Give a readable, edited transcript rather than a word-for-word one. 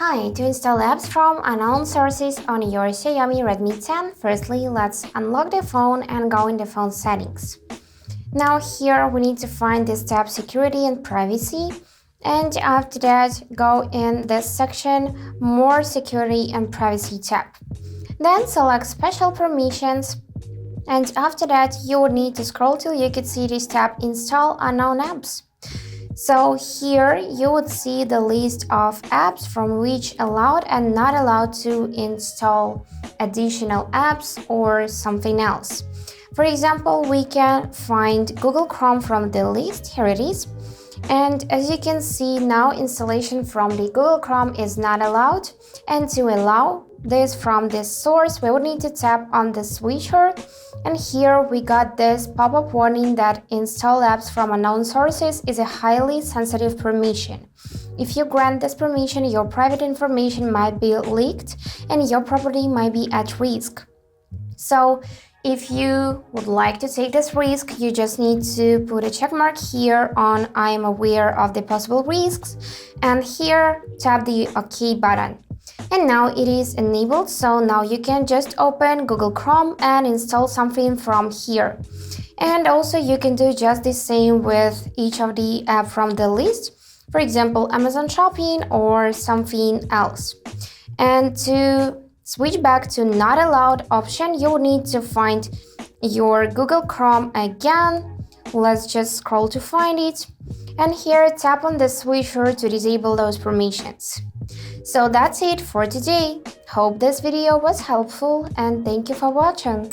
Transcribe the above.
Hi, to install apps from unknown sources on your Xiaomi Redmi 10, firstly let's unlock the phone and go in the phone settings. Now here we need to find this tab security and privacy, and after that go in this section more security and privacy tab. Then select special permissions, and after that you would need to scroll till you could see this tab install unknown apps. So here you would see the list of apps from which allowed and not allowed to install additional apps or something else. For example, we can find Google Chrome from the list. Here it is. And as you can see now, installation from the Google Chrome is not allowed. And to allow this from this source, we would need to tap on the switcher. And here we got this pop-up warning that install apps from unknown sources is a highly sensitive permission. If you grant this permission, your private information might be leaked and your property might be at risk. So if you would like to take this risk, you just need to put a check mark here on I am aware of the possible risks, and here tap the OK button. And now it is enabled, so now you can just open Google Chrome and install something from here. And also you can do just the same with each of the apps from the list, for example Amazon Shopping or something else. And to switch back to not allowed option, you will need to find your Google Chrome again. Let's just scroll to find it, and here tap on the switcher to disable those permissions. So that's it for today. Hope this video was helpful and thank you for watching.